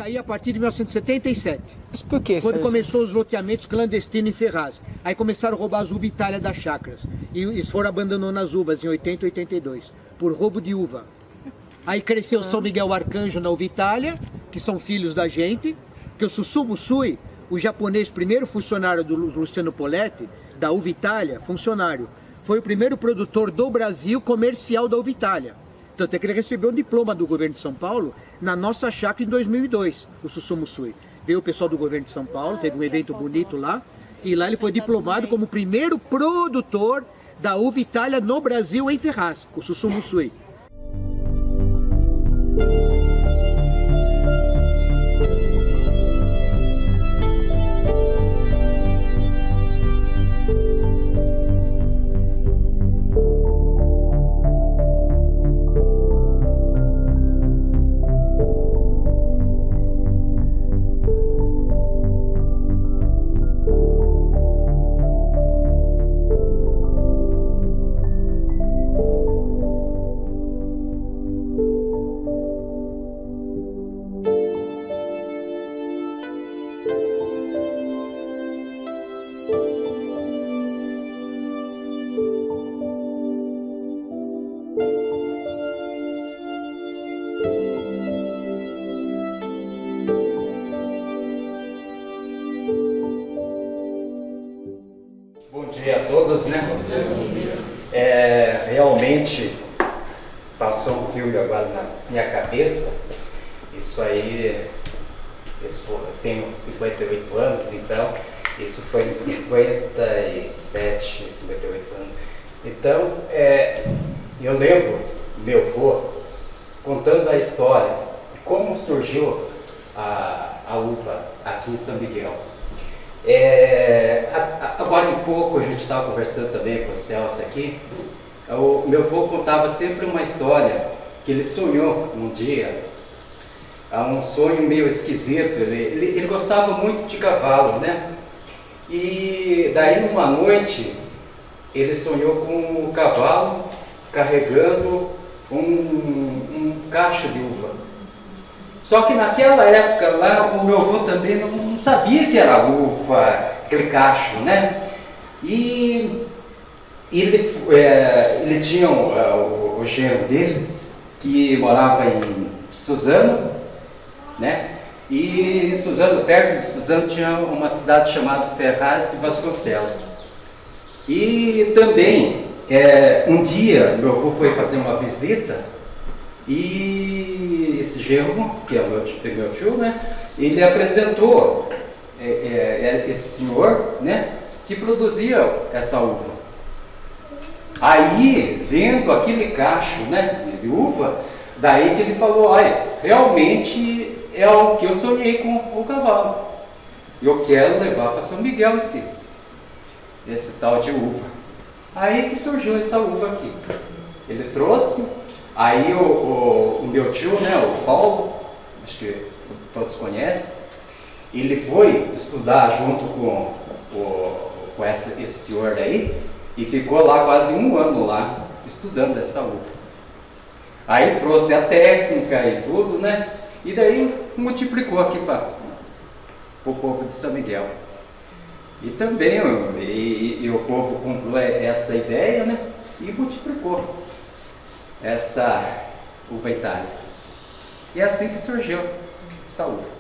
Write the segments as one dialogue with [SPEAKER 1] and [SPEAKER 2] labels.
[SPEAKER 1] cair a partir de 1977.
[SPEAKER 2] Mas por que isso?
[SPEAKER 1] Quando começou os loteamentos clandestinos em Ferraz. Aí começaram a roubar as uvas Itália das chácaras. E eles foram abandonando as uvas em 80 e 82, por roubo de uva. Aí cresceu São Miguel Arcanjo na uva Itália, que são filhos da gente, que o Sussu Musui, o japonês, primeiro funcionário do Luciano Poletti, da uva Itália, funcionário, foi o primeiro produtor do Brasil comercial da uva Itália. Tanto é que ele recebeu um diploma do governo de São Paulo na nossa chácara em 2002, o Sussu Musui. Veio o pessoal do governo de São Paulo, teve um evento bonito lá, e lá ele foi diplomado como o primeiro produtor da uva Itália no Brasil em Ferraz, o Sussu Musui.
[SPEAKER 3] Bom dia a todos, né? Realmente passou um filme agora na minha cabeça. Isso aí, eu tenho 58 anos, então isso foi em 57, 58 anos. Então, eu lembro meu avô contando a história de como surgiu a uva aqui em São Miguel. Agora em pouco a gente estava conversando também com o Celso aqui. O meu avô contava sempre uma história que ele sonhou um dia, um sonho meio esquisito. Ele gostava muito de cavalo, né? E daí numa noite ele sonhou com o cavalo carregando um cacho de uva. Só que naquela época lá, o meu avô também não sabia que era uva, aquele cacho, né? E ele tinha o genro dele, que morava em Suzano, né? E em Suzano, perto de Suzano, tinha uma cidade chamada Ferraz de Vasconcelos. E também, um dia, meu avô foi fazer uma visita e esse genro, que é o meu tio, né, ele apresentou esse senhor, né, que produzia essa uva. Aí, vendo aquele cacho, né, de uva, daí que ele falou: olha, realmente é o que eu sonhei com o cavalo. Eu quero levar para São Miguel esse tal de uva. Aí que surgiu essa uva aqui. Ele trouxe. Aí o meu tio, né, o Paulo, acho que todos conhecem, ele foi estudar junto com esse senhor daí e ficou lá quase um ano lá estudando essa uva. Aí trouxe a técnica e tudo, né, e daí multiplicou aqui para o povo de São Miguel. E também o povo comprou essa ideia, né, e multiplicou essa uva Itália. E é assim que surgiu essa uva.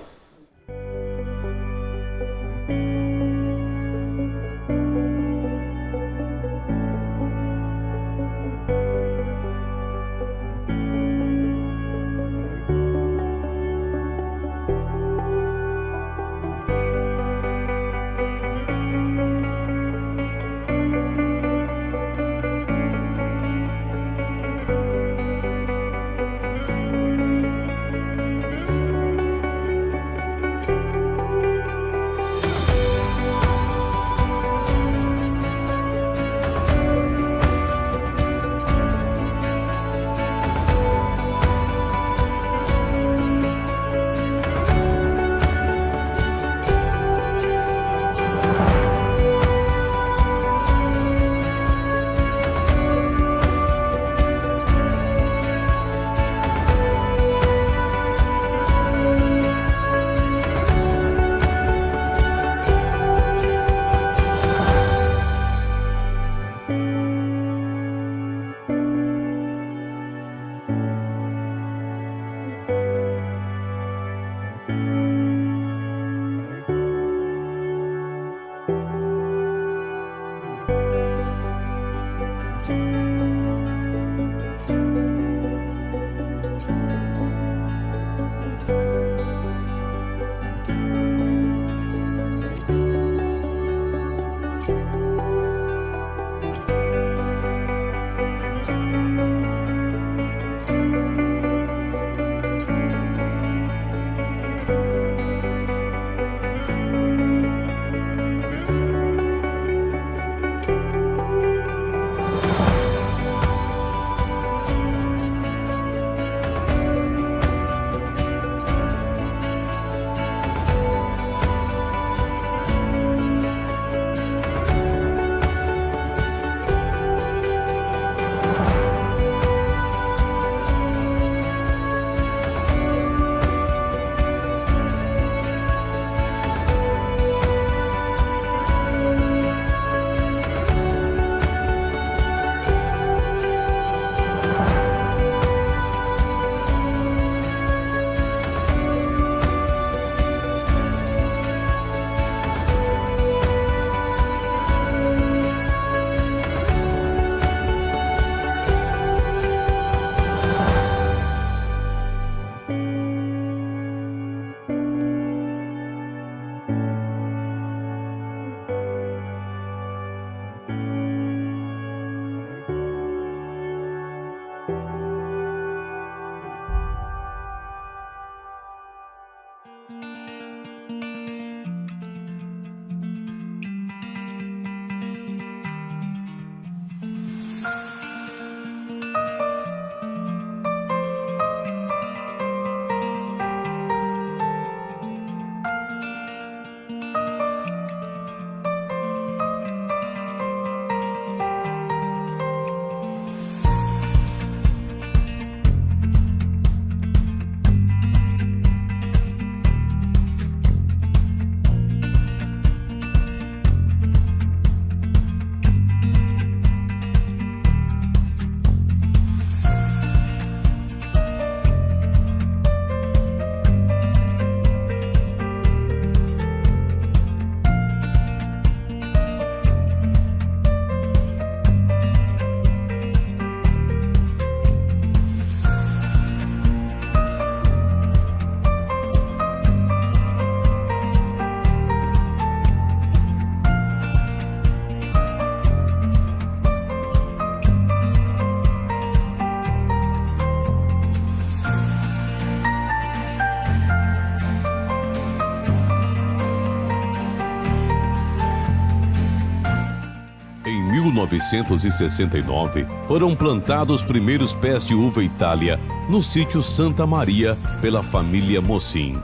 [SPEAKER 2] 1969, foram plantados os primeiros pés de uva Itália no sítio Santa Maria pela família Mocin.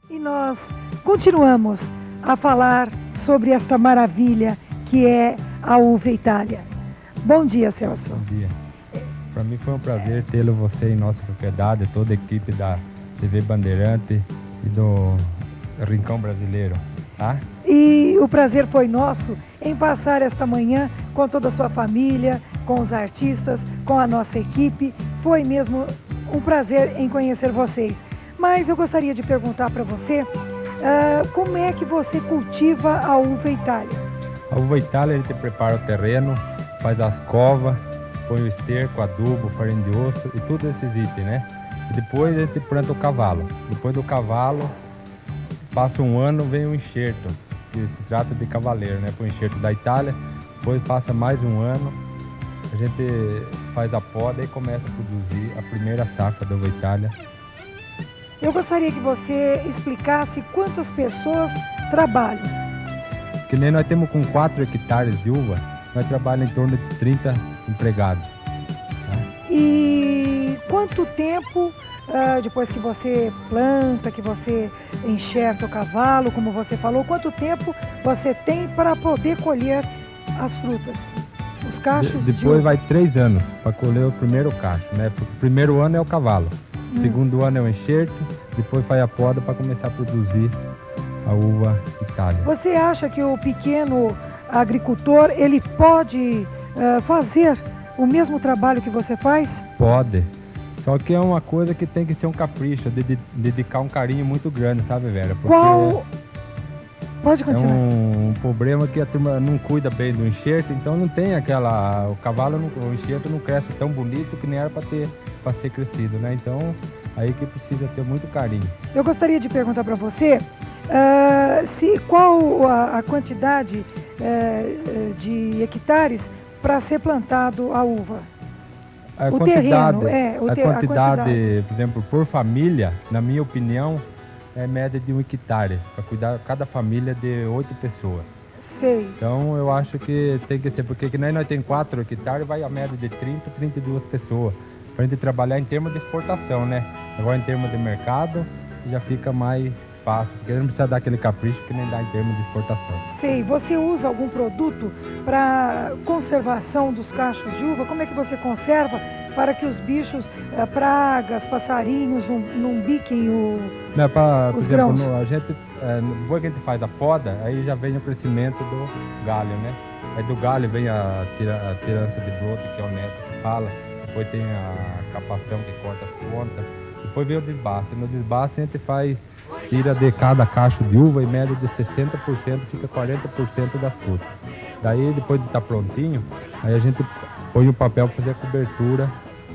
[SPEAKER 4] E nós continuamos a falar sobre esta maravilha que é a uva Itália. Bom dia, Celso.
[SPEAKER 5] Bom dia. Para mim foi um prazer tê-lo você em nossa propriedade, toda a equipe da TV Bandeirante e do Rincão Brasileiro, tá?
[SPEAKER 4] E o prazer foi nosso em passar esta manhã com toda a sua família, com os artistas, com a nossa equipe. Foi mesmo um prazer em conhecer vocês. Mas eu gostaria de perguntar para você, como é que você cultiva a uva Itália?
[SPEAKER 5] A uva Itália a gente prepara o terreno, faz as covas, põe o esterco, adubo, farinha de osso e tudo esses itens, né? E depois a gente planta o cavalo. Depois do cavalo, passa um ano, vem o enxerto, que se trata de cavaleiro, né? Põe o enxerto da Itália, depois passa mais um ano, a gente faz a poda e começa a produzir a primeira safra da uva Itália.
[SPEAKER 4] Eu gostaria que você explicasse quantas pessoas trabalham.
[SPEAKER 5] Que nem nós temos com 4 hectares de uva, nós trabalhamos em torno de 30 empregados. Tá?
[SPEAKER 4] E quanto tempo, depois que você planta, que você enxerta o cavalo, como você falou, quanto tempo você tem para poder colher as frutas, os cachos de
[SPEAKER 5] Depois
[SPEAKER 4] uva?
[SPEAKER 5] vai 3 anos para colher o primeiro cacho, né? Porque o primeiro ano é o cavalo, o segundo ano é o enxerto, depois faz a poda para começar a produzir a uva Itália.
[SPEAKER 4] Você acha que o pequeno agricultor, ele pode fazer o mesmo trabalho que você faz?
[SPEAKER 5] Pode, só que é uma coisa que tem que ser um capricho, dedicar um carinho muito grande, sabe, Vera? Porque
[SPEAKER 4] Qual? Pode
[SPEAKER 5] é
[SPEAKER 4] continuar.
[SPEAKER 5] um problema que a turma não cuida bem do enxerto, então não tem aquela... O cavalo, o enxerto não cresce tão bonito que nem era para ser crescido, né? Então, aí que precisa ter muito carinho.
[SPEAKER 4] Eu gostaria de perguntar para você qual a quantidade de hectares para ser plantado a uva.
[SPEAKER 5] A
[SPEAKER 4] O
[SPEAKER 5] quantidade,
[SPEAKER 4] terreno,
[SPEAKER 5] a
[SPEAKER 4] a quantidade.
[SPEAKER 5] por exemplo, por família, na minha opinião, é média de 1 hectare, para cuidar cada família de 8 pessoas.
[SPEAKER 4] Sei.
[SPEAKER 5] Então eu acho que tem que ser, porque que nem nós temos 4 hectares, vai a média de 30, 32 pessoas, para a gente trabalhar em termos de exportação, né? Agora em termos de mercado, já fica mais fácil, porque não precisa dar aquele capricho que nem dá em termos de exportação.
[SPEAKER 4] Sei. Você usa algum produto para conservação dos cachos de uva? Como é que você conserva para que os bichos, pragas, passarinhos, não biquem
[SPEAKER 5] Não, por
[SPEAKER 4] os
[SPEAKER 5] exemplo,
[SPEAKER 4] grãos?
[SPEAKER 5] depois que a gente faz a poda, aí já vem o crescimento do galho, né? Aí do galho vem a tirança de broto, que é o neto que fala, depois tem a capação que corta as pontas, depois vem o desbaste. No desbaste a gente tira de cada cacho de uva, em média de 60%, fica 40% das frutas. Daí, depois de estar prontinho, aí a gente põe o papel para fazer a cobertura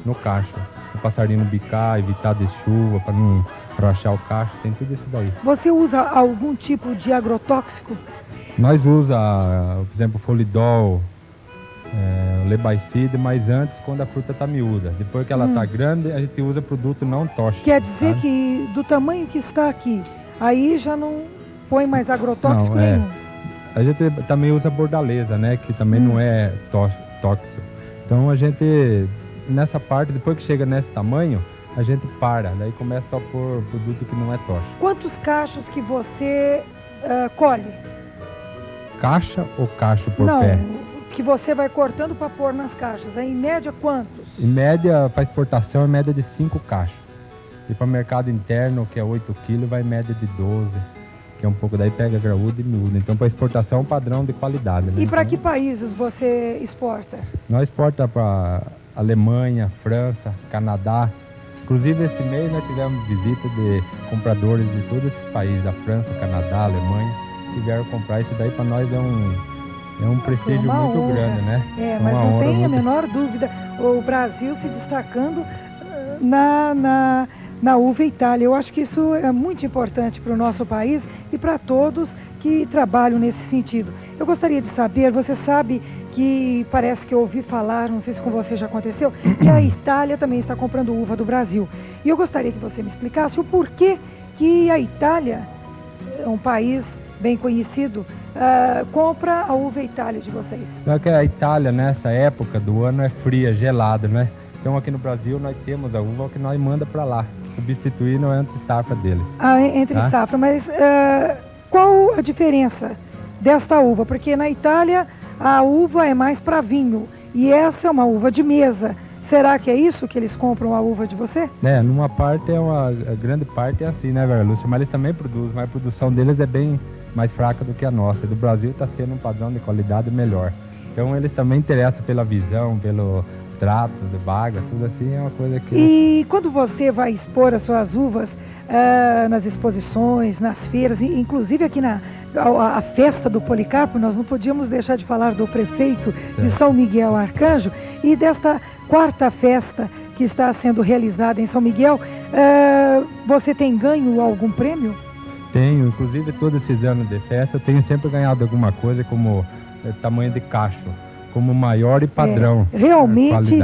[SPEAKER 5] no cacho. O passarinho não bicar, evitar de chuva, para não rachar o cacho, tem tudo isso daí.
[SPEAKER 4] Você usa algum tipo de agrotóxico?
[SPEAKER 5] Nós usamos, por exemplo, folidol, lebaicide, mas antes quando a fruta está miúda. Depois que ela está grande, a gente usa produto não tóxico.
[SPEAKER 4] Quer dizer
[SPEAKER 5] tá?
[SPEAKER 4] que do tamanho que está aqui, aí já não põe mais agrotóxico
[SPEAKER 5] Não,
[SPEAKER 4] nenhum?
[SPEAKER 5] A gente também usa bordaleza, né? Que também não é tóxico. Então a gente, nessa parte, depois que chega nesse tamanho, a gente para, daí começa a pôr produto que não é tóxico.
[SPEAKER 4] Quantos cachos que você colhe?
[SPEAKER 5] Caixa ou cacho por
[SPEAKER 4] Não,
[SPEAKER 5] pé?
[SPEAKER 4] que você vai cortando para pôr nas caixas. Em média, quantos?
[SPEAKER 5] Em média, para exportação, é média de 5 cachos. E para mercado interno, que é 8 quilos, vai em média de 12, que é um pouco, daí pega graúdo e miúdo. Então, para exportação é um padrão de qualidade. Né?
[SPEAKER 4] E para
[SPEAKER 5] Então,
[SPEAKER 4] que países você exporta?
[SPEAKER 5] nós exporta para Alemanha, França, Canadá. Inclusive, esse mês nós tivemos visita de compradores de todos esses países, da França, Canadá, Alemanha, que vieram comprar. Isso daí para nós é um prestígio
[SPEAKER 4] Uma
[SPEAKER 5] muito
[SPEAKER 4] honra.
[SPEAKER 5] grande, né?
[SPEAKER 4] Mas
[SPEAKER 5] Uma
[SPEAKER 4] não
[SPEAKER 5] honra
[SPEAKER 4] tem a
[SPEAKER 5] muito-
[SPEAKER 4] menor dúvida, o Brasil se destacando na uva Itália. Eu acho que isso é muito importante para o nosso país e para todos que trabalham nesse sentido. Eu gostaria de saber, você sabe que parece que eu ouvi falar, não sei se com você já aconteceu, que a Itália também está comprando uva do Brasil. E eu gostaria que você me explicasse o porquê que a Itália, um país bem conhecido, compra a uva Itália de vocês.
[SPEAKER 5] Só que a Itália, nessa época do ano, é fria, gelada, né? Então aqui no Brasil nós temos a uva que nós manda para lá, substituindo a entre-safra deles.
[SPEAKER 4] Entre safra, mas qual a diferença desta uva? Porque na Itália a uva é mais para vinho e essa é uma uva de mesa. Será que é isso que eles compram a uva de você?
[SPEAKER 5] Numa parte a grande parte é assim, né, Vera Lúcia? Mas eles também produzem, mas a produção deles é bem mais fraca do que a nossa. Do Brasil está sendo um padrão de qualidade melhor. Então eles também interessam pela visão, pelo trato de baga, tudo assim, é uma coisa que...
[SPEAKER 4] E quando você vai expor as suas uvas nas exposições, nas feiras, inclusive aqui a festa do Policarpo, nós não podíamos deixar de falar do prefeito de São Miguel Arcanjo e desta quarta festa que está sendo realizada em São Miguel. Você tem ganho algum prêmio?
[SPEAKER 5] Tenho, inclusive todos esses anos de festa eu tenho sempre ganhado alguma coisa como tamanho de cacho, como maior e padrão.
[SPEAKER 4] Realmente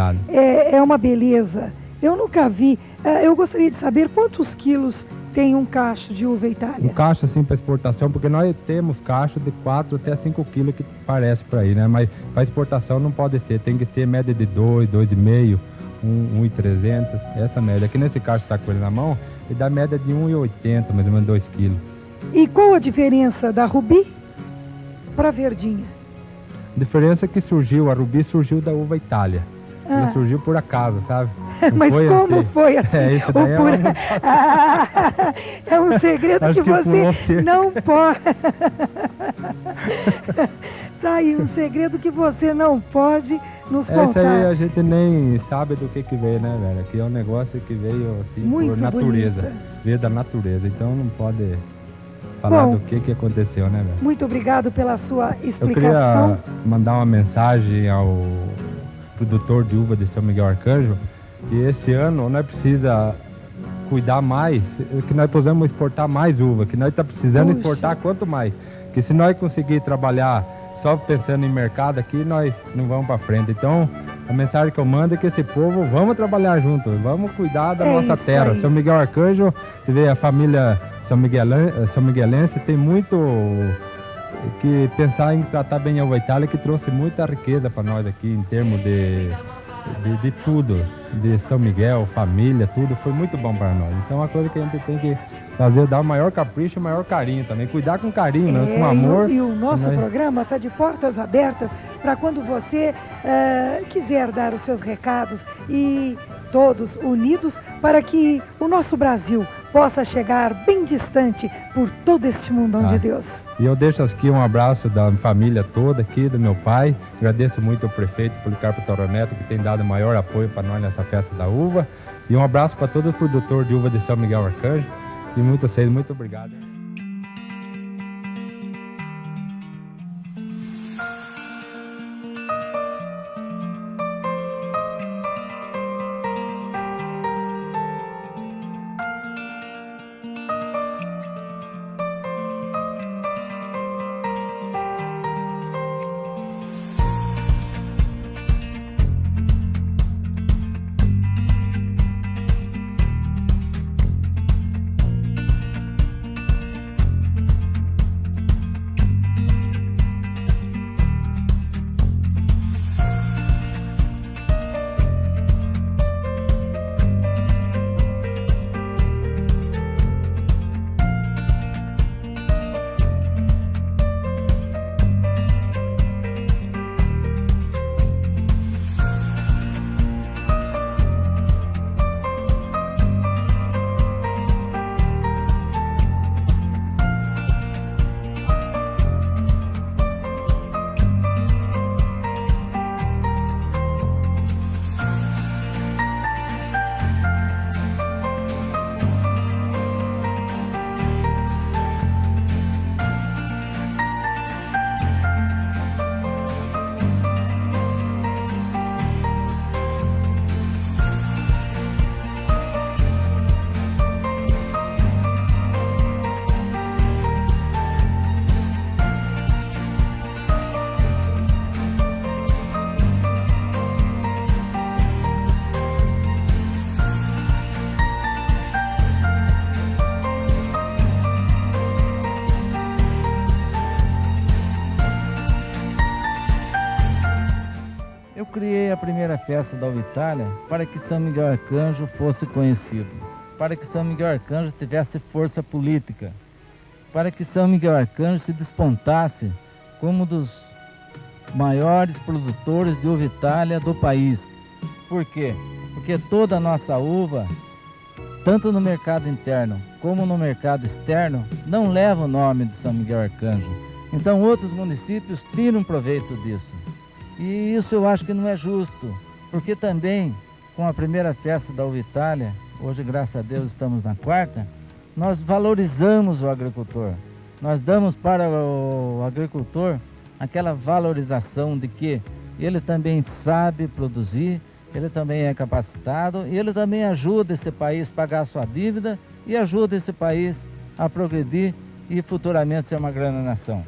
[SPEAKER 4] é uma beleza. Eu nunca vi. Eu gostaria de saber quantos quilos tem um cacho de uva Itália.
[SPEAKER 5] Um cacho assim para exportação, porque nós temos cacho de 4 até 5 quilos que parece por aí, né? Mas para exportação não pode ser, tem que ser média de 2, 2,5, 1,300, essa média. Aqui nesse cacho que está com ele na mão, ele dá média de 1,80, mais ou menos 2 quilos.
[SPEAKER 4] E qual a diferença da Rubi para a Verdinha?
[SPEAKER 5] A diferença é que a Rubi surgiu da uva Itália. Ela surgiu por acaso, sabe?
[SPEAKER 4] Mas como
[SPEAKER 5] assim.
[SPEAKER 4] foi assim?
[SPEAKER 5] Isso daí
[SPEAKER 4] é um segredo que você não pode. Tá aí, um segredo que você não pode nos contar.
[SPEAKER 5] Essa aí a gente nem sabe do que veio, né, velho? Que é um negócio que veio assim
[SPEAKER 4] muito
[SPEAKER 5] por natureza.
[SPEAKER 4] Bonita.
[SPEAKER 5] Veio da natureza, então não pode falar do que aconteceu, né, velho?
[SPEAKER 4] Muito obrigado pela sua explicação.
[SPEAKER 5] Eu queria mandar uma mensagem ao produtor de uva de São Miguel Arcanjo, que esse ano nós precisa cuidar mais, que nós possamos exportar mais uva, que nós está precisando exportar quanto mais. Que se nós conseguir trabalhar só pensando em mercado aqui, nós não vamos para frente. Então, a mensagem que eu mando é que esse povo, vamos trabalhar junto, vamos cuidar da nossa terra. Aí. São Miguel Arcanjo, você vê a família São Miguelense tem muito que pensar em tratar bem a uva Itália, que trouxe muita riqueza para nós aqui em termos de tudo, de São Miguel, família, tudo, foi muito bom para nós. Então é uma coisa que a gente tem que fazer, dar o maior capricho, o maior carinho também, cuidar com carinho, né? Com amor.
[SPEAKER 4] E o nosso programa está de portas abertas para quando você quiser dar os seus recados e todos unidos para que o nosso Brasil possa chegar bem distante por todo este mundão de Deus.
[SPEAKER 5] E eu deixo aqui um abraço da família toda aqui, do meu pai. Agradeço muito ao prefeito Policarpo Toroneto, que tem dado o maior apoio para nós nessa festa da uva. E um abraço para todo o produtor de uva de São Miguel Arcanjo. E muito obrigado.
[SPEAKER 6] primeira festa da Uva Itália para que São Miguel Arcanjo fosse conhecido, para que São Miguel Arcanjo tivesse força política, para que São Miguel Arcanjo se despontasse como um dos maiores produtores de uva Itália do país. Por quê? Porque toda a nossa uva, tanto no mercado interno como no mercado externo, não leva o nome de São Miguel Arcanjo. Então outros municípios tiram proveito disso. E isso eu acho que não é justo, porque também com a primeira festa da Uva Itália, hoje graças a Deus estamos na quarta, nós valorizamos o agricultor. Nós damos para o agricultor aquela valorização de que ele também sabe produzir, ele também é capacitado e ele também ajuda esse país a pagar a sua dívida e ajuda esse país a progredir e futuramente ser uma grande nação.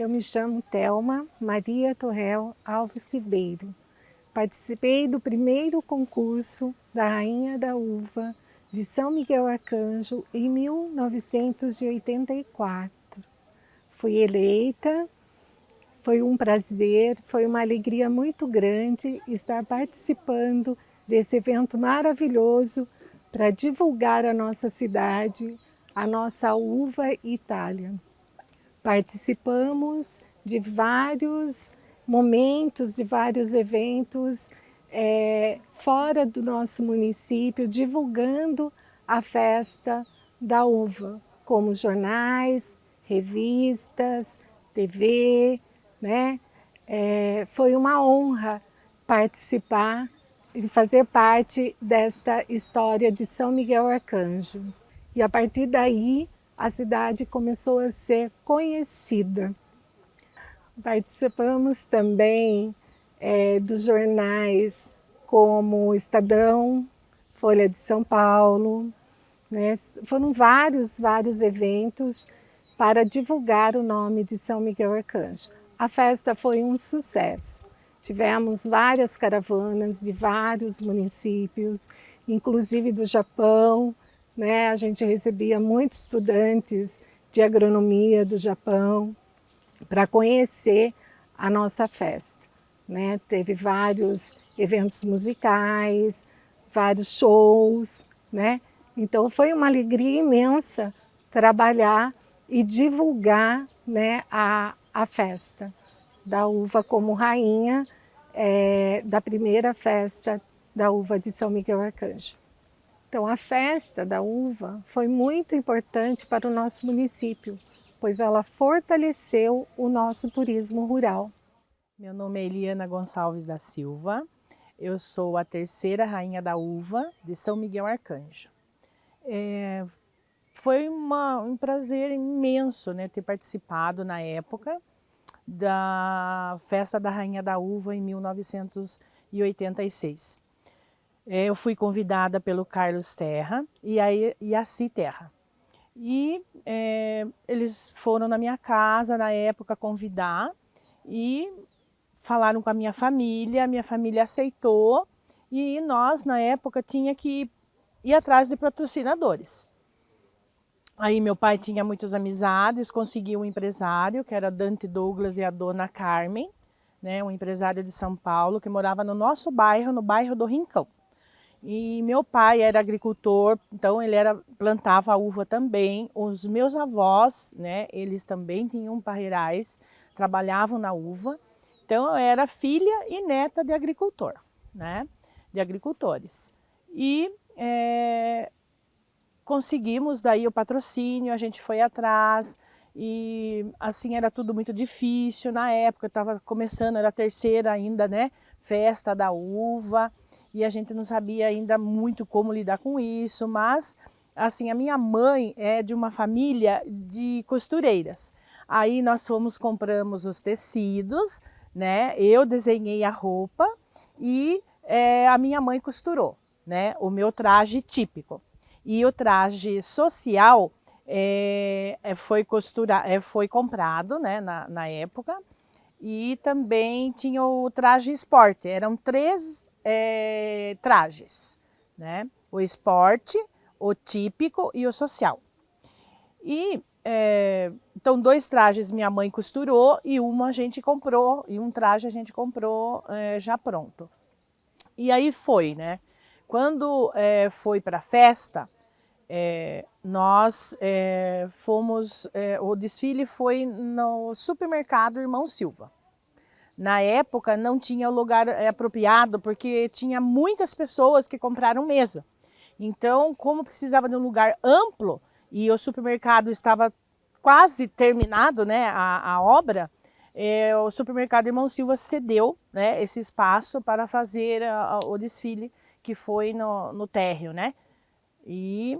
[SPEAKER 7] Eu me chamo Thelma Maria Torrel Alves Ribeiro. Participei do primeiro concurso da Rainha da Uva de São Miguel Arcanjo em 1984. Fui eleita, foi um prazer, foi uma alegria muito grande estar participando desse evento maravilhoso para divulgar a nossa cidade, a nossa uva Itália. Participamos de vários momentos, de vários eventos fora do nosso município, divulgando a festa da uva, como jornais, revistas, TV, né? Foi uma honra participar e fazer parte desta história de São Miguel Arcanjo. E a partir daí, a cidade começou a ser conhecida. Participamos também dos jornais como o Estadão, Folha de São Paulo, né? Foram vários eventos para divulgar o nome de São Miguel Arcanjo. A festa foi um sucesso. Tivemos várias caravanas de vários municípios, inclusive do Japão, né? A gente recebia muitos estudantes de agronomia do Japão para conhecer a nossa festa, né? Teve vários eventos musicais, vários shows, né? Então foi uma alegria imensa trabalhar e divulgar, né, a festa da uva como rainha da primeira festa da uva de São Miguel Arcanjo. Então a festa da uva foi muito importante para o nosso município, pois ela fortaleceu o nosso turismo rural.
[SPEAKER 8] Meu nome é Eliana Gonçalves da Silva, eu sou a terceira rainha da uva de São Miguel Arcanjo. Foi um prazer imenso, né, ter participado na época da festa da Rainha da Uva em 1986. Eu fui convidada pelo Carlos Terra e a Yaci Terra. E eles foram na minha casa na época convidar e falaram com a minha família aceitou e nós na época tinha que ir atrás de patrocinadores. Aí meu pai tinha muitas amizades, conseguiu um empresário, que era Dante Douglas e a dona Carmen, né, um empresário de São Paulo, que morava no nosso bairro, no bairro do Rincão. E meu pai era agricultor, então ele plantava uva também. Os meus avós, né, eles também tinham parreirais, trabalhavam na uva. Então eu era filha e neta de agricultor, né, de agricultores. E conseguimos daí o patrocínio, a gente foi atrás e assim era tudo muito difícil na época, eu estava começando, era a terceira ainda, né, festa da uva e a gente não sabia ainda muito como lidar com isso, mas assim, a minha mãe é de uma família de costureiras, aí nós compramos os tecidos, né, eu desenhei a roupa e a minha mãe costurou, né, o meu traje típico. E o traje social foi comprado, né, na época, e também tinha o traje esporte, eram 3 trajes, né, o esporte, o típico e o social. E então 2 trajes minha mãe costurou e uma a gente comprou, e um traje a gente comprou já pronto. E aí foi, né? Quando foi para a festa, nós fomos, o desfile foi no supermercado Irmão Silva. Na época não tinha lugar apropriado porque tinha muitas pessoas que compraram mesa. Então, como precisava de um lugar amplo e o supermercado estava quase terminado, né, a obra, o supermercado Irmão Silva cedeu, né, esse espaço para fazer o desfile que foi no térreo, né? E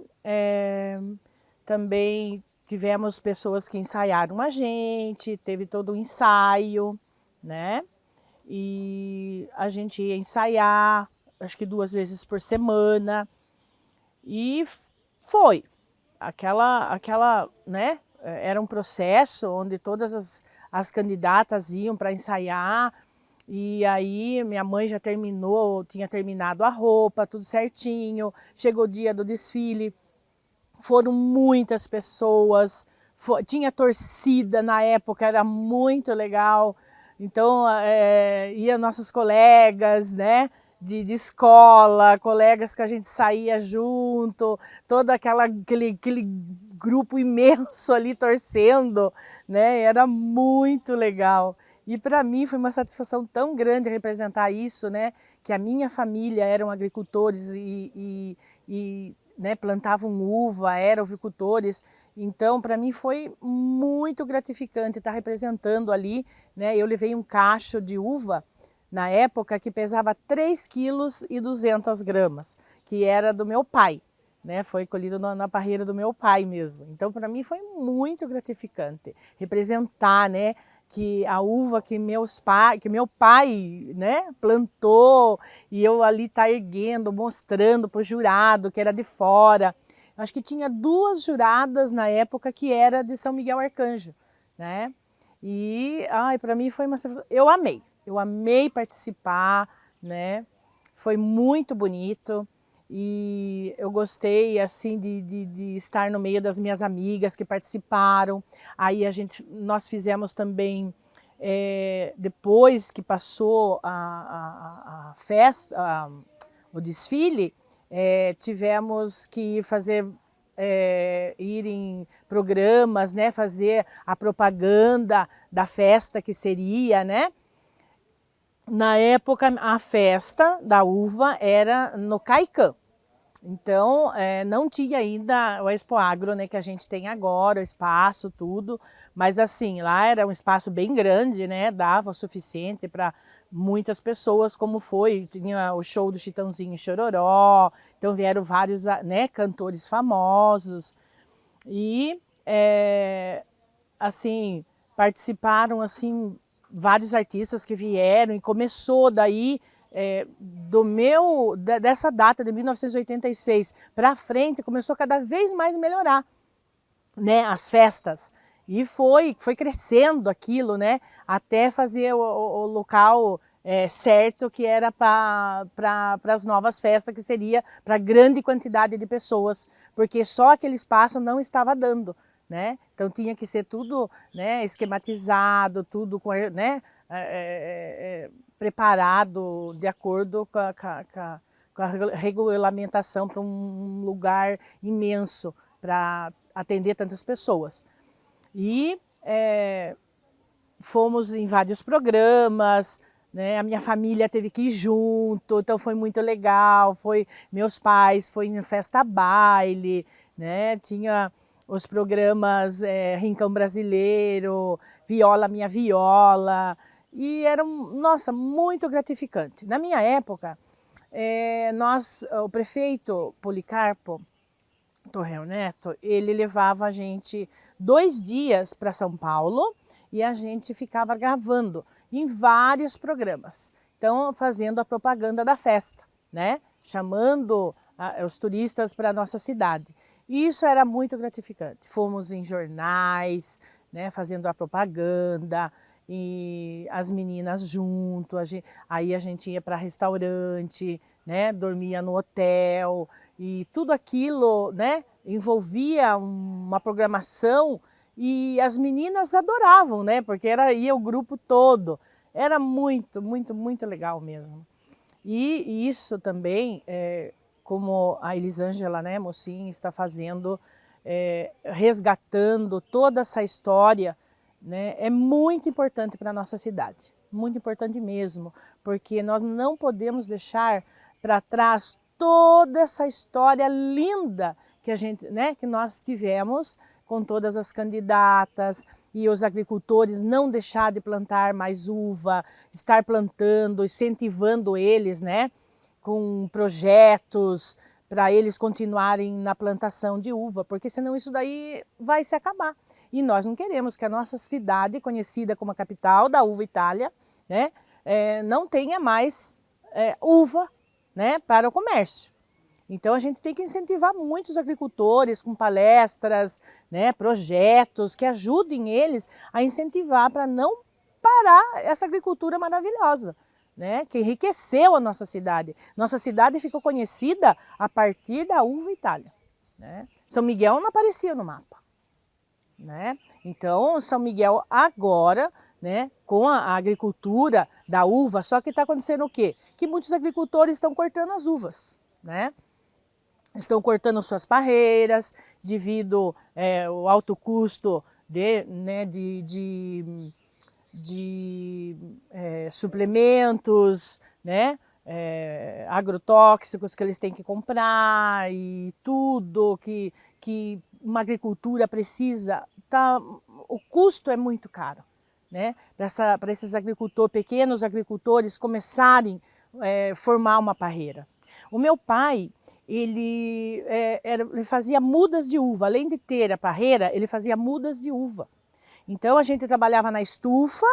[SPEAKER 8] também tivemos pessoas que ensaiaram a gente, teve todo um ensaio, né? E a gente ia ensaiar, acho que 2 vezes por semana. E foi aquela, né? Era um processo onde todas as candidatas iam para ensaiar, e aí minha mãe já tinha terminado a roupa, tudo certinho, chegou o dia do desfile, foram muitas pessoas, tinha torcida na época, era muito legal, então ia nossos colegas, né, de escola, colegas que a gente saía junto, todo aquele grupo imenso ali torcendo, né, era muito legal. E para mim foi uma satisfação tão grande representar isso, né? Que a minha família eram agricultores e né, plantavam uva, eram avicultores. Então, para mim foi muito gratificante estar representando ali, né? Eu levei um cacho de uva na época que pesava 3,2 kg, que era do meu pai, né? Foi colhido na parreira do meu pai mesmo. Então, para mim foi muito gratificante representar, né? Que a uva que meu pai, né, plantou, e eu ali tá erguendo, mostrando para o jurado que era de fora. Acho que tinha 2 juradas na época que era de São Miguel Arcanjo, né? E para mim foi uma sensação. Eu amei participar, né? Foi muito bonito. E eu gostei assim de estar no meio das minhas amigas que participaram. Aí nós fizemos também, depois que passou a festa, o desfile, tivemos que ir em programas, né, fazer a propaganda da festa que seria, né? Na época, a festa da uva era no Caicã. Então, não tinha ainda o Expo Agro, né, que a gente tem agora, o espaço, tudo. Mas assim, lá era um espaço bem grande, né, dava o suficiente para muitas pessoas, como foi. Tinha o show do Chitãozinho e Chororó, então vieram vários, né, cantores famosos. E, assim, participaram, assim, vários artistas que vieram, e começou daí, dessa data de 1986 para frente, começou cada vez mais melhorar, né, as festas, e foi crescendo aquilo, né, até fazer o local certo, que era para as novas festas, que seria para grande quantidade de pessoas, porque só aquele espaço não estava dando, né, então tinha que ser tudo, né, esquematizado, tudo com, né, preparado de acordo com a regulamentação para um lugar imenso para atender tantas pessoas. E fomos em vários programas, né? A minha família teve que ir junto, então foi muito legal. Meus pais foi em festa baile, né? Tinha os programas Rincão Brasileiro, Viola Minha Viola, e era, nossa, muito gratificante. Na minha época, o prefeito Policarpo Torrel Neto, ele levava a gente 2 dias para São Paulo e a gente ficava gravando em vários programas. Então, fazendo a propaganda da festa, né? Chamando os turistas para a nossa cidade. E isso era muito gratificante. Fomos em jornais, né, fazendo a propaganda, e as meninas junto, aí a gente ia para restaurante, né, dormia no hotel, e tudo aquilo, né, envolvia uma programação, e as meninas adoravam, né, porque ia o grupo todo, era muito, muito, muito legal mesmo. E isso também, como a Elisângela, né, Mocin, está fazendo, resgatando toda essa história, né, é muito importante para a nossa cidade, muito importante mesmo, porque nós não podemos deixar para trás toda essa história linda que nós tivemos com todas as candidatas, e os agricultores não deixar de plantar mais uva, estar plantando, incentivando eles, né, com projetos para eles continuarem na plantação de uva, porque senão isso daí vai se acabar. E nós não queremos que a nossa cidade, conhecida como a capital da uva Itália, né, não tenha mais uva, né, para o comércio. Então a gente tem que incentivar muito os agricultores com palestras, né, projetos que ajudem eles a incentivar para não parar essa agricultura maravilhosa, né, que enriqueceu a nossa cidade. Nossa cidade ficou conhecida a partir da uva Itália, né? São Miguel não aparecia no mapa, né? Então São Miguel agora, né, com a agricultura da uva, só que está acontecendo o quê? Que muitos agricultores estão cortando as uvas, né? Estão cortando suas parreiras devido ao alto custo de suplementos, né, agrotóxicos que eles têm que comprar e tudo que uma agricultura precisa, o custo é muito caro, né, para esses pequenos agricultores começarem a formar uma parreira. O meu pai, ele fazia mudas de uva, além de ter a parreira, ele fazia mudas de uva. Então a gente trabalhava na estufa,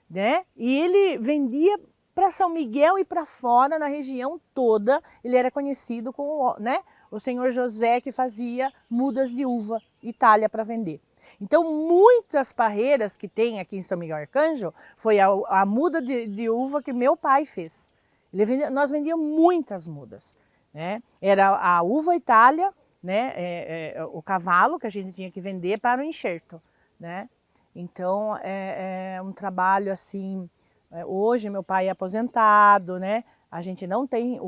[SPEAKER 8] né? E ele vendia para São Miguel e para fora, na região toda. Ele era conhecido como, né, o senhor José, que fazia mudas de uva Itália para vender. Então muitas parreiras que tem aqui em São Miguel Arcanjo foi a muda de uva que meu pai fez. Nós vendíamos muitas mudas, né? Era a uva Itália, né, o cavalo que a gente tinha que vender para o enxerto, né? Então é um trabalho assim, hoje meu pai é aposentado, né? A gente não tem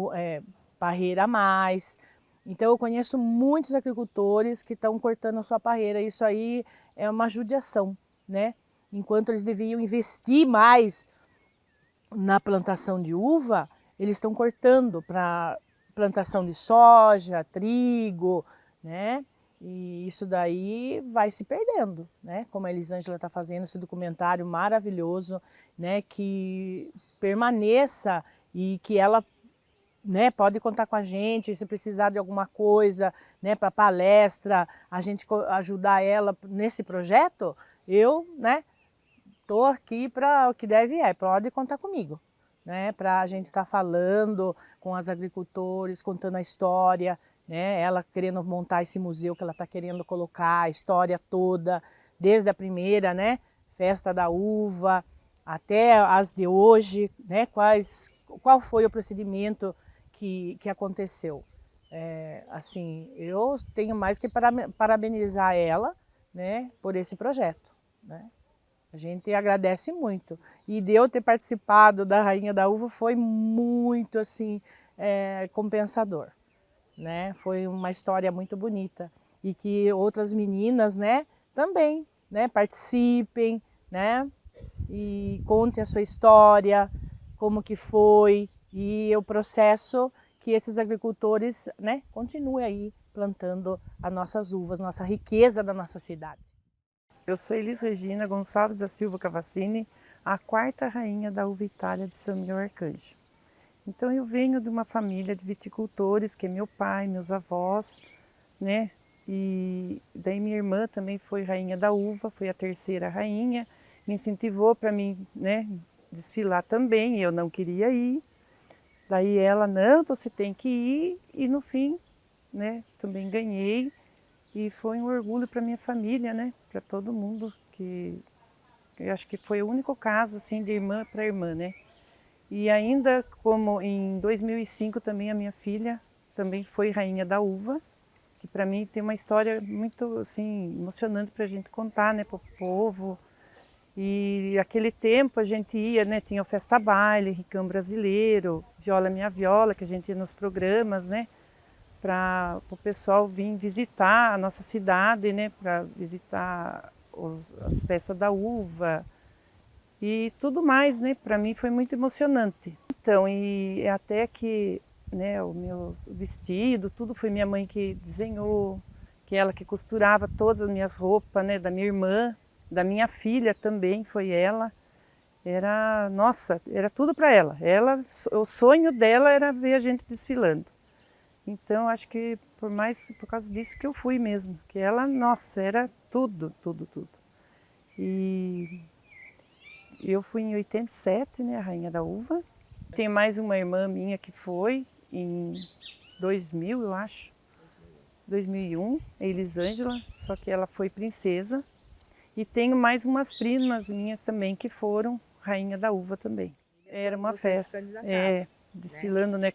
[SPEAKER 8] parreira a mais, então eu conheço muitos agricultores que estão cortando a sua parreira. Isso aí é uma judiação, né? Enquanto eles deviam investir mais na plantação de uva, eles estão cortando para plantação de soja, trigo, né? E isso daí vai se perdendo, né? Como a Elisângela está fazendo esse documentário maravilhoso, né? Que permaneça e que ela, né, pode contar com a gente se precisar de alguma coisa, né, para palestra, a gente ajudar ela nesse projeto. Eu, né, estou aqui para o que pode contar comigo, né, para a gente estar falando com os agricultores, contando a história, né, ela querendo montar esse museu que ela está querendo colocar, a história toda, desde a primeira, né, festa da uva até as de hoje, né, qual foi o procedimento que aconteceu. Assim, eu tenho mais que parabenizar ela, né, por esse projeto, né. A gente agradece muito. E de eu ter participado da Rainha da Uva foi muito assim, compensador, né? Foi uma história muito bonita. E que outras meninas, né, também, né, participem, né, e contem a sua história, como que foi, e o processo que esses agricultores, né, continuem aí plantando as nossas uvas, nossa riqueza da nossa cidade.
[SPEAKER 9] Eu sou Elis Regina Gonçalves da Silva Cavassini, a quarta rainha da uva Itália de São Miguel Arcanjo. Então eu venho de uma família de viticultores, que é meu pai, meus avós, né? E daí minha irmã também foi rainha da uva, foi a terceira rainha, me incentivou para mim, né, desfilar também, e eu não queria ir. Daí ela, não, você tem que ir, e no fim, né, também ganhei. E foi um orgulho para minha família, né, para todo mundo, que eu acho que foi o único caso assim de irmã para irmã, né. E ainda como em 2005 também a minha filha também foi rainha da uva, que para mim tem uma história muito assim emocionante para a gente contar, né, para o povo. E aquele tempo a gente ia, né, tinha o Festa Baile, Ricão Brasileiro, Viola Minha Viola, que a gente ia nos programas, né, para o pessoal vir visitar a nossa cidade, né, para visitar as festas da uva e tudo mais, né, para mim foi muito emocionante. Então, e até que, né, o meu vestido, tudo foi minha mãe que desenhou, que ela que costurava todas as minhas roupas, né, da minha irmã, da minha filha também, foi ela. Era, nossa, era tudo para ela. O sonho dela era ver a gente desfilando. Então, acho que por causa disso que eu fui mesmo, que ela, nossa, era tudo, tudo, tudo. E eu fui em 87, né, a Rainha da Uva. Tem mais uma irmã minha que foi em 2000, eu acho. 2001, a Elisângela, só que ela foi princesa. E tenho mais umas primas minhas também que foram rainha da uva também. Era uma festa, desfilando, né,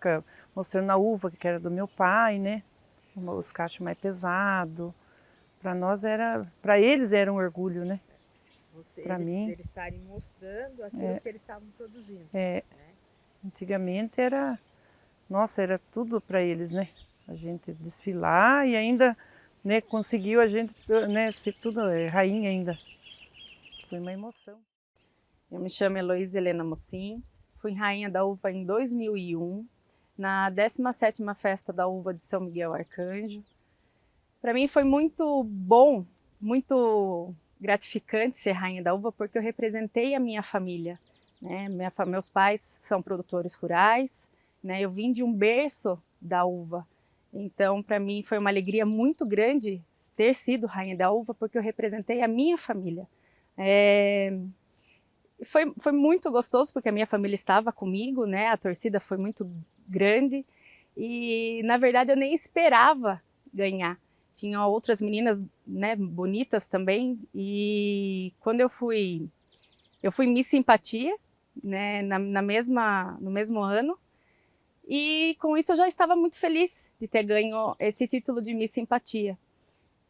[SPEAKER 9] mostrando a uva que era do meu pai, né, os cachos mais pesados. Para eles era um orgulho, né? Para mim,
[SPEAKER 10] eles estarem mostrando aquilo que eles estavam produzindo.
[SPEAKER 9] Antigamente era tudo para eles, né? A gente desfilar e ainda, né, conseguiu a gente, né, ser tudo rainha ainda. Foi uma emoção.
[SPEAKER 11] Eu me chamo Heloísa Helena Mocin, fui rainha da uva em 2001, na 17ª Festa da Uva de São Miguel Arcanjo. Para mim foi muito bom, muito gratificante ser rainha da uva, porque eu representei a minha família, né? Meus pais são produtores rurais, né? Eu vim de um berço da uva. Então, para mim, foi uma alegria muito grande ter sido rainha da uva, porque eu representei a minha família. Foi muito gostoso, porque a minha família estava comigo, né? A torcida foi muito grande e, na verdade, eu nem esperava ganhar. Tinha outras meninas, né, bonitas também, e quando eu fui Miss Simpatia, né, no mesmo ano. E com isso eu já estava muito feliz de ter ganho esse título de Miss Simpatia.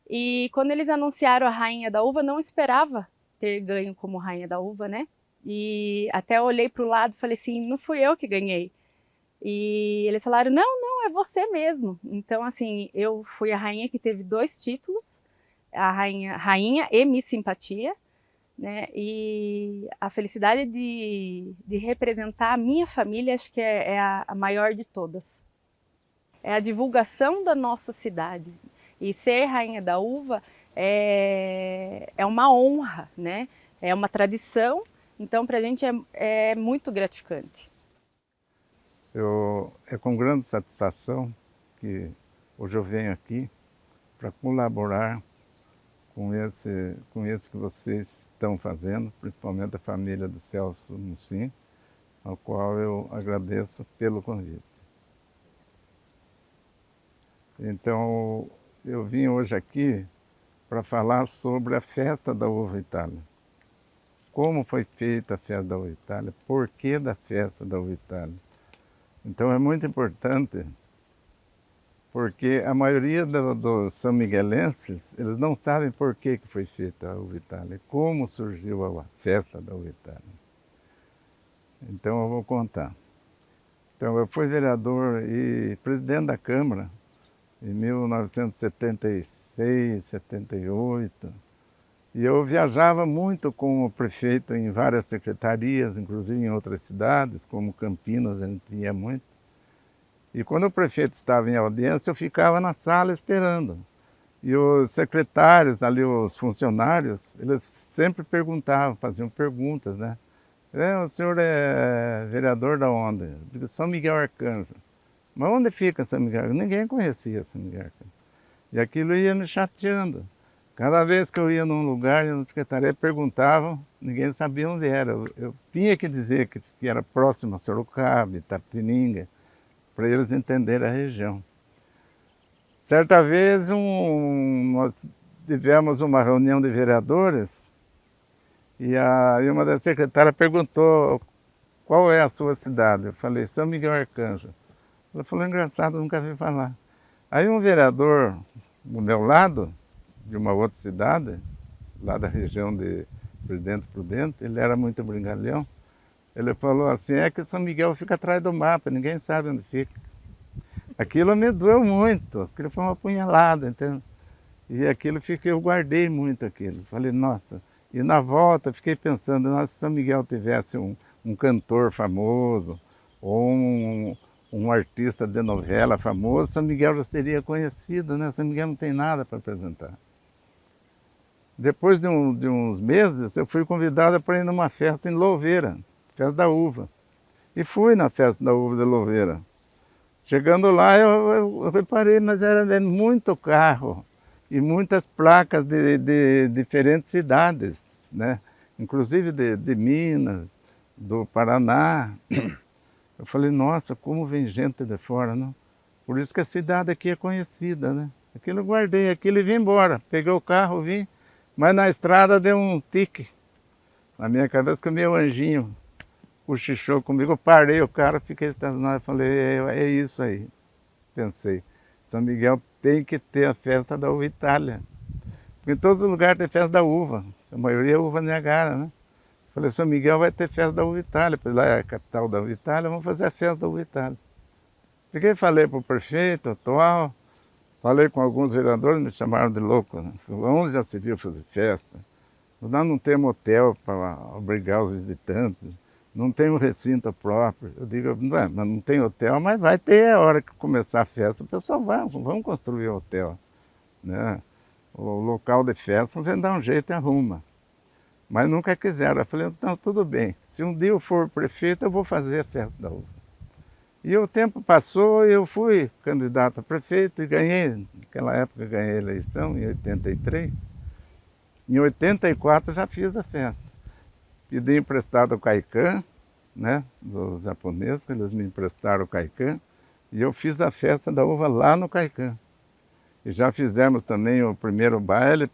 [SPEAKER 11] E quando eles anunciaram a Rainha da Uva, não esperava ter ganho como Rainha da Uva, né? E até olhei para o lado e falei assim, não fui eu que ganhei. E eles falaram, não, é você mesmo. Então, assim, eu fui a rainha que teve 2 títulos, a rainha e Miss Simpatia, né? E a felicidade de representar a minha família, acho que é a maior de todas. É a divulgação da nossa cidade. E ser rainha da uva é uma honra, né? É uma tradição, então para a gente é muito gratificante.
[SPEAKER 12] É com grande satisfação que hoje eu venho aqui para colaborar com esse que vocês estão fazendo, principalmente a família do Celso Mocin, ao qual eu agradeço pelo convite. Então, eu vim hoje aqui para falar sobre a festa da Uva Itália. Como foi feita a festa da Uva Itália, por que da festa da Uva Itália. Então é muito importante, porque a maioria dos são miguelenses, eles não sabem por que foi feita a Uva Itália, como surgiu a festa da Uva Itália. Então eu vou contar. Então eu fui vereador e presidente da Câmara em 1976, 78, e eu viajava muito como prefeito em várias secretarias, inclusive em outras cidades, como Campinas, a gente ia muito. E quando o prefeito estava em audiência, eu ficava na sala esperando. E os secretários ali, os funcionários, eles sempre perguntavam, faziam perguntas, né? O senhor é vereador da onde? Eu digo, São Miguel Arcanjo. Mas onde fica São Miguel Arcanjo? Ninguém conhecia São Miguel Arcanjo. E aquilo ia me chateando. Cada vez que eu ia num lugar, na secretaria, perguntavam, ninguém sabia onde era. Eu tinha que dizer que era próximo a Sorocaba, Itapetininga, para eles entenderem a região. Certa vez, nós tivemos uma reunião de vereadores e uma das secretárias perguntou qual é a sua cidade. Eu falei, São Miguel Arcanjo. Ela falou, engraçado, nunca vi falar. Aí um vereador do meu lado, de uma outra cidade, lá da região de Presidente Prudente, ele era muito brincalhão, ele falou assim, é que São Miguel fica atrás do mapa, ninguém sabe onde fica. Aquilo me doeu muito, aquilo foi uma punhalada, entendeu? E aquilo eu guardei muito aquilo, falei, nossa, e na volta fiquei pensando, nossa, se São Miguel tivesse um cantor famoso, ou um artista de novela famoso, São Miguel já seria conhecido, né? São Miguel não tem nada para apresentar. Depois de uns meses, eu fui convidado para ir numa festa em Louveira, festa da uva. E fui na festa da uva de Louveira. Chegando lá, eu reparei, mas era muito carro e muitas placas de diferentes cidades, né? Inclusive de Minas, do Paraná. Eu falei, nossa, como vem gente de fora, não? Por isso que a cidade aqui é conhecida, né? Aquilo eu guardei, aquilo e vim embora. Peguei o carro, vim, mas na estrada deu um tique. Na minha cabeça que o meu anjinho cochichou comigo, eu parei o cara, fiquei estacionado, falei, é isso aí. Pensei, São Miguel tem que ter a festa da uva Itália. Porque em todos os lugares tem festa da uva, a maioria é uva Niagara, né? Falei, São Miguel vai ter festa da uva Itália, pois lá é a capital da uva Itália, vamos fazer a festa da uva Itália. Peguei e falei para o prefeito atual, falei com alguns vereadores, me chamaram de louco, né? Onde já se viu fazer festa? Nós não temos hotel para obrigar os visitantes, não tem um recinto próprio. Eu digo, mas não tem hotel, mas vai ter a hora que começar a festa, o pessoal vai, vamos construir o hotel, né? O local de festa, a gente dá um jeito e arruma. Mas nunca quiseram. Eu falei, então tudo bem, se um dia eu for prefeito, eu vou fazer a festa da uva. E o tempo passou, eu fui candidato a prefeito e ganhei, naquela época ganhei a eleição, em 83. Em 84 já fiz a festa. Pedi emprestado o Kaikan, né, dos japoneses, eles me emprestaram o Kaikan, e eu fiz a festa da uva lá no Kaikan. E já fizemos também o primeiro baile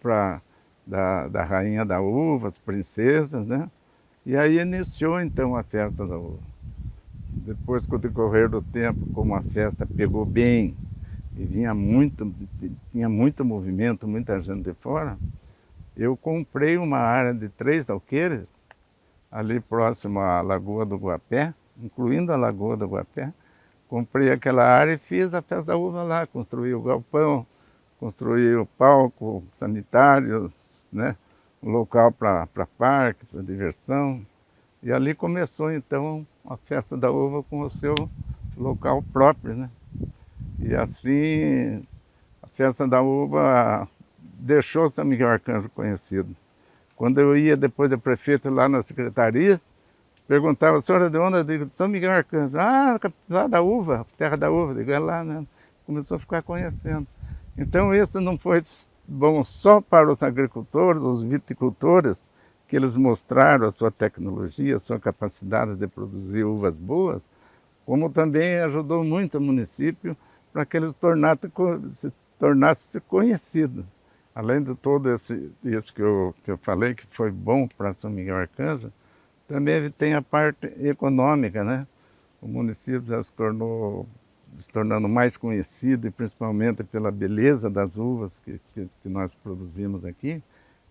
[SPEAKER 12] da rainha da uva, as princesas, né? E aí iniciou então a festa da uva. Depois, com o decorrer do tempo, como a festa pegou bem e tinha muito movimento, muita gente de fora, eu comprei uma área de 3 alqueires, ali próximo à Lagoa do Guapé, incluindo a Lagoa do Guapé. Comprei aquela área e fiz a festa da uva lá, construí o galpão, construí o palco sanitário, né? Um local para parque, para diversão. E ali começou então a festa da uva com o seu local próprio, né? E assim a festa da uva deixou São Miguel Arcanjo conhecido. Quando eu ia depois de prefeito lá na secretaria, perguntava, a senhora de onde? Eu digo, de São Miguel Arcanjo. Ah, lá da uva, terra da uva. Eu digo, é lá, né? Começou a ficar conhecendo. Então isso não foi bom só para os agricultores, os viticultores, que eles mostraram a sua tecnologia, a sua capacidade de produzir uvas boas, como também ajudou muito o município para que eles se tornassem conhecidos. Além de todo isso que eu falei, que foi bom para São Miguel Arcanjo, também tem a parte econômica, né? O município já se tornando mais conhecido, e principalmente pela beleza das uvas que nós produzimos aqui.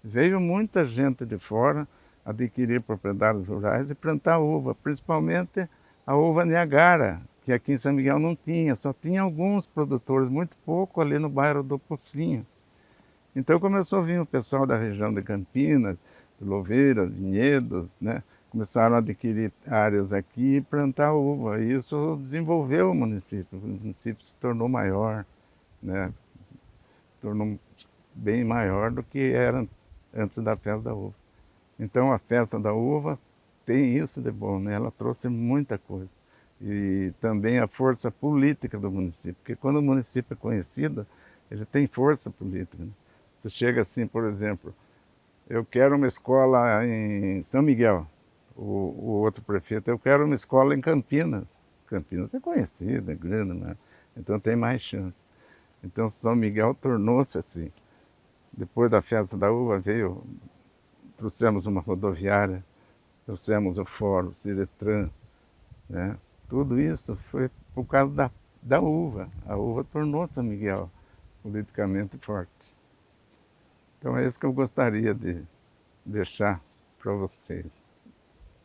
[SPEAKER 12] Veio muita gente de fora adquirir propriedades rurais e plantar uva, principalmente a uva Niagara, que aqui em São Miguel não tinha, só tinha alguns produtores, muito pouco ali no bairro do Pocinho. Então começou a vir o pessoal da região de Campinas, de Louveira, Vinhedos, né? Começaram a adquirir áreas aqui e plantar uva. E isso desenvolveu o município se tornou maior, né? Se tornou bem maior do que era antes da festa da uva. Então a festa da uva tem isso de bom, né? Ela trouxe muita coisa. E também a força política do município, porque quando o município é conhecido, ele tem força política, né? Você chega assim, por exemplo, eu quero uma escola em São Miguel, o outro prefeito, eu quero uma escola em Campinas. Campinas é conhecida, é grande, né? Então tem mais chance. Então São Miguel tornou-se assim. Depois da festa da uva trouxemos uma rodoviária, trouxemos o fórum, o Ciretran, né? Tudo isso foi por causa da uva. A uva tornou São Miguel politicamente forte. Então é isso que eu gostaria de deixar para vocês.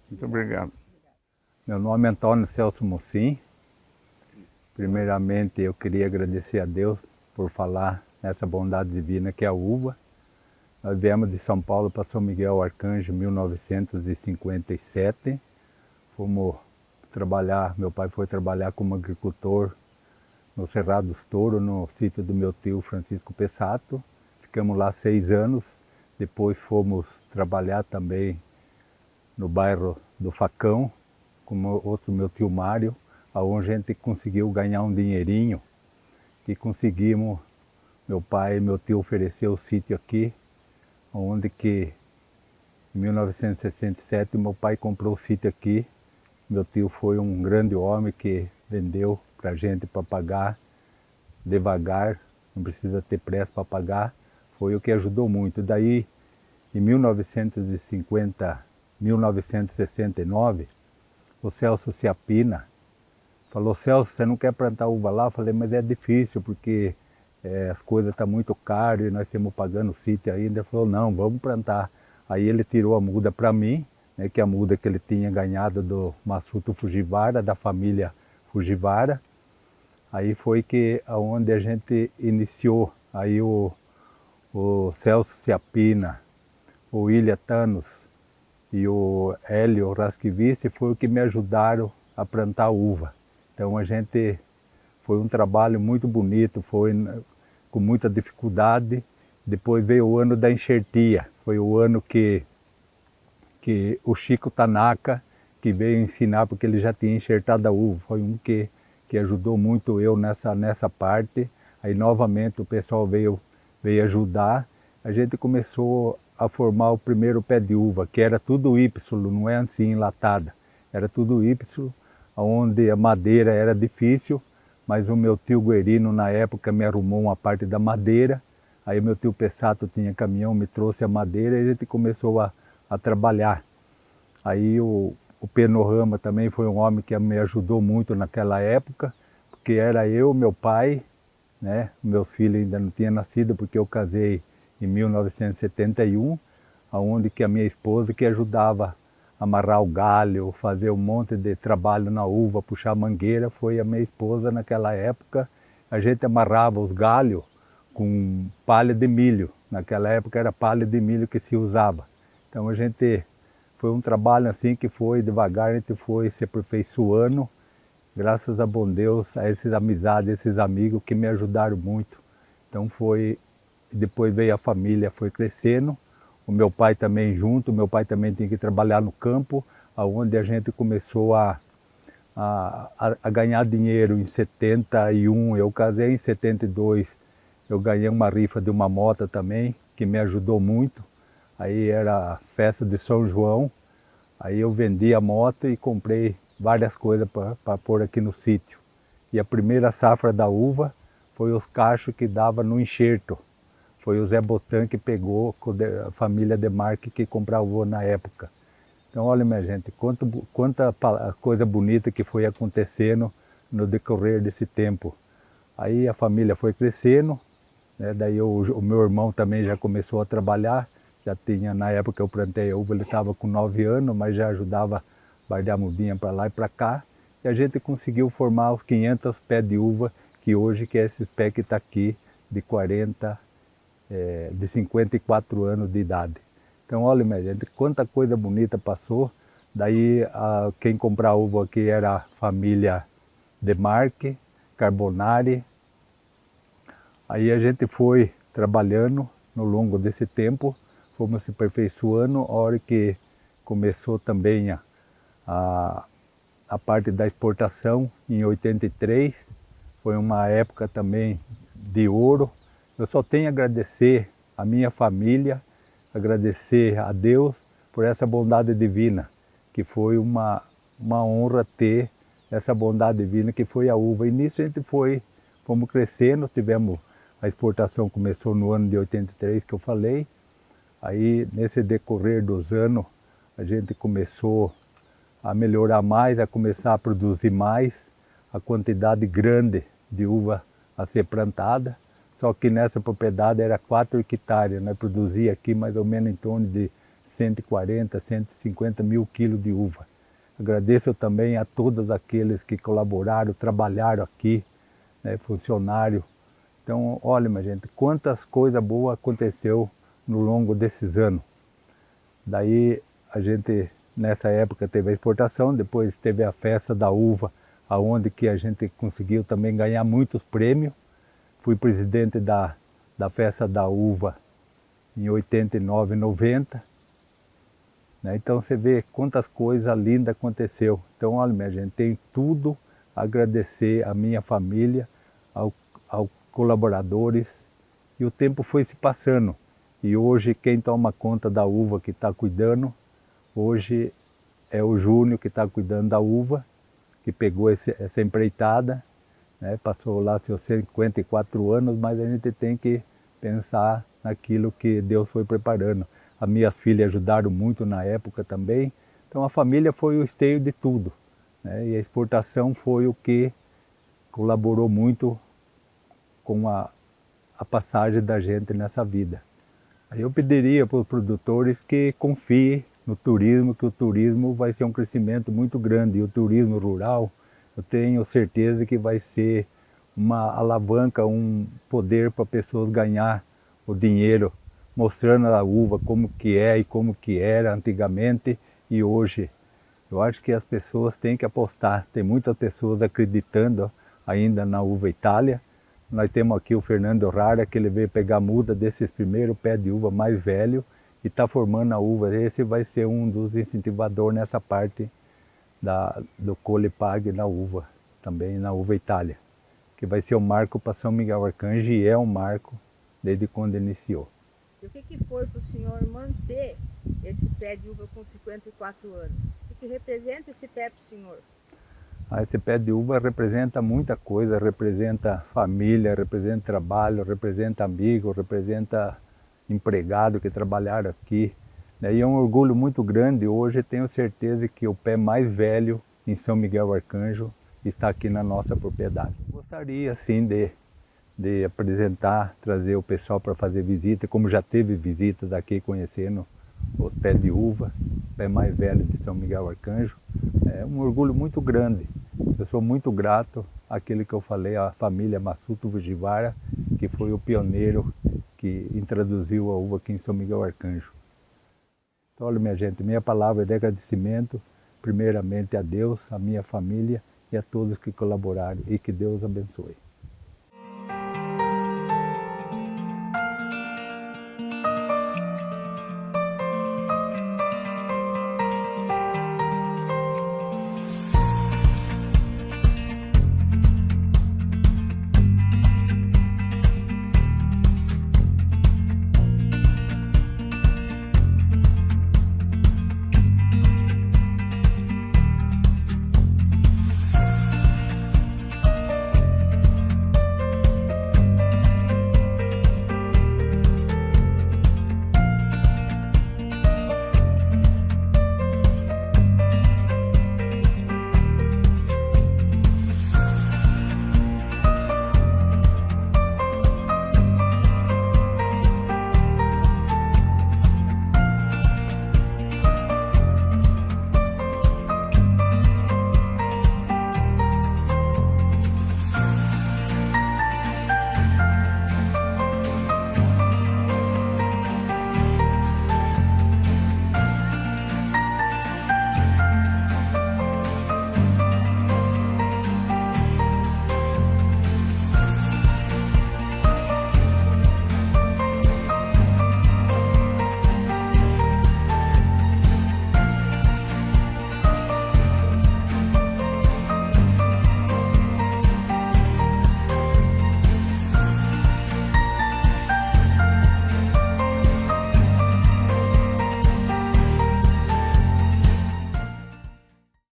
[SPEAKER 12] Muito obrigado.
[SPEAKER 13] Meu nome é Antônio Celso Mocim. Primeiramente eu queria agradecer a Deus por falar nessa bondade divina que é a uva. Nós viemos de São Paulo para São Miguel Arcanjo em 1957. Fomos trabalhar, meu pai foi trabalhar como agricultor no Cerrado dos Touros, no sítio do meu tio Francisco Pessato. Ficamos lá 6 anos, depois fomos trabalhar também no bairro do Facão, com outro meu tio Mário, onde a gente conseguiu ganhar um dinheirinho e conseguimos, meu pai e meu tio ofereceu o sítio aqui, onde que em 1967 meu pai comprou o sítio aqui. Meu tio foi um grande homem que vendeu para a gente para pagar devagar, não precisa ter pressa para pagar, foi o que ajudou muito. Daí, em 1969, o Celso Ciapina falou: Celso, você não quer plantar uva lá? Eu falei: mas é difícil, porque as coisas estão muito caras e nós estamos pagando o sítio ainda. Ele falou: não, vamos plantar. Aí ele tirou a muda para mim, né, que é a muda que ele tinha ganhado do Massuto Fujiwara, da família Fujiwara. Aí foi que onde a gente iniciou. Aí o Celso Ciapina, o William Thanos e o Hélio Raskivici foi o que me ajudaram a plantar uva. Então foi um trabalho muito bonito, foi com muita dificuldade. Depois veio o ano da enxertia, foi o ano que o Chico Tanaka, que veio ensinar, porque ele já tinha enxertado a uva, foi um que ajudou muito eu nessa parte. Aí novamente o pessoal veio ajudar. A gente começou a formar o primeiro pé de uva, que era tudo Y, não é assim enlatada. Era tudo Y, onde a madeira era difícil, mas o meu tio Guerino na época me arrumou uma parte da madeira. Aí meu tio Pessato tinha caminhão, me trouxe a madeira e a gente começou a trabalhar. Aí o Penorama também foi um homem que me ajudou muito naquela época, porque era eu, meu pai, né? Meu filho ainda não tinha nascido, porque eu casei em 1971, onde que a minha esposa que ajudava a amarrar o galho, fazer um monte de trabalho na uva, puxar mangueira, foi a minha esposa naquela época. A gente amarrava os galhos com palha de milho, naquela época era palha de milho que se usava. Então foi um trabalho assim que foi devagar, a gente foi se aperfeiçoando, graças a bom Deus, a essas amizades, esses amigos que me ajudaram muito. Então depois veio a família, foi crescendo, o meu pai também junto, meu pai também tinha que trabalhar no campo, onde a gente começou a ganhar dinheiro em 71, eu casei em 72, eu ganhei uma rifa de uma moto também, que me ajudou muito. Aí era a festa de São João, aí eu vendi a moto e comprei várias coisas para pôr aqui no sítio. E a primeira safra da uva foi os cachos que dava no enxerto. Foi o Zé Botan que pegou, a família Demarque que comprava uva na época. Então olha, minha gente, quanta coisa bonita que foi acontecendo no decorrer desse tempo. Aí a família foi crescendo, né? Daí o meu irmão também já começou a trabalhar. Já tinha, na época que eu plantei a uva, ele estava com 9 anos, mas já ajudava a bardear mudinha para lá e para cá. E a gente conseguiu formar os 500 pés de uva, que hoje que é esse pé que está aqui, de 54 anos de idade. Então olha, minha gente, quanta coisa bonita passou. Daí quem comprava uva aqui era a família Demarque, Carbonari. Aí a gente foi trabalhando no longo desse tempo, fomos se aperfeiçoando. A hora que começou também a parte da exportação, em 83, foi uma época também de ouro. Eu só tenho a agradecer a minha família, agradecer a Deus por essa bondade divina, que foi uma honra ter essa bondade divina que foi a uva. E nisso a gente fomos crescendo, a exportação começou no ano de 83 que eu falei. Aí nesse decorrer dos anos a gente começou a melhorar mais, a começar a produzir mais, a quantidade grande de uva a ser plantada. Só que nessa propriedade era 4 hectares, nós produzia aqui mais ou menos em torno de 140, 150 mil quilos de uva. Agradeço também a todos aqueles que colaboraram, trabalharam aqui, né, funcionário. Então, olha, minha gente, quantas coisas boas aconteceu no longo desses anos. Daí a gente, nessa época, teve a exportação, depois teve a festa da uva, aonde que a gente conseguiu também ganhar muitos prêmios. Fui presidente da festa da uva em 89, 90. Né? Então você vê quantas coisas lindas aconteceu. Então, olha, minha gente, tem tudo a agradecer à minha família, aos colaboradores. E o tempo foi se passando. E hoje quem toma conta da uva que está cuidando, hoje é o Júnior que está cuidando da uva, que pegou essa empreitada. né? Passou lá seus 54 anos, mas a gente tem que pensar naquilo que Deus foi preparando. A minha filha ajudaram muito na época também, então a família foi o esteio de tudo, né? E a exportação foi o que colaborou muito com a passagem da gente nessa vida. Aí eu pediria para os produtores que confiem no turismo, que o turismo vai ser um crescimento muito grande, e o turismo rural, eu tenho certeza que vai ser uma alavanca, um poder para pessoas ganhar o dinheiro, mostrando a uva como que é e como que era antigamente e hoje. Eu acho que as pessoas têm que apostar, tem muitas pessoas acreditando ainda na uva Itália. Nós temos aqui o Fernando Rara, que ele veio pegar muda desses primeiros pés de uva mais velho e está formando a uva. Esse vai ser um dos incentivadores nessa parte do Colipag na uva, também na uva Itália, que vai ser um marco para São Miguel Arcanjo e é um marco desde quando iniciou.
[SPEAKER 10] E o que foi para o senhor manter esse pé de uva com 54 anos? O que representa esse pé para o senhor?
[SPEAKER 13] Esse pé de uva representa muita coisa, representa família, representa trabalho, representa amigo, representa empregado que trabalharam aqui. E é um orgulho muito grande. Hoje tenho certeza que o pé mais velho em São Miguel Arcanjo está aqui na nossa propriedade. Gostaria sim de apresentar, trazer o pessoal para fazer visita, como já teve visitas aqui conhecendo o pé de uva, o pé mais velho de São Miguel Arcanjo. É um orgulho muito grande. Eu sou muito grato àquele que eu falei, a família Massuto Vujivara, que foi o pioneiro que introduziu a uva aqui em São Miguel Arcanjo. Então, olha, minha gente, minha palavra é de agradecimento, primeiramente a Deus, a minha família e a todos que colaboraram, e que Deus abençoe.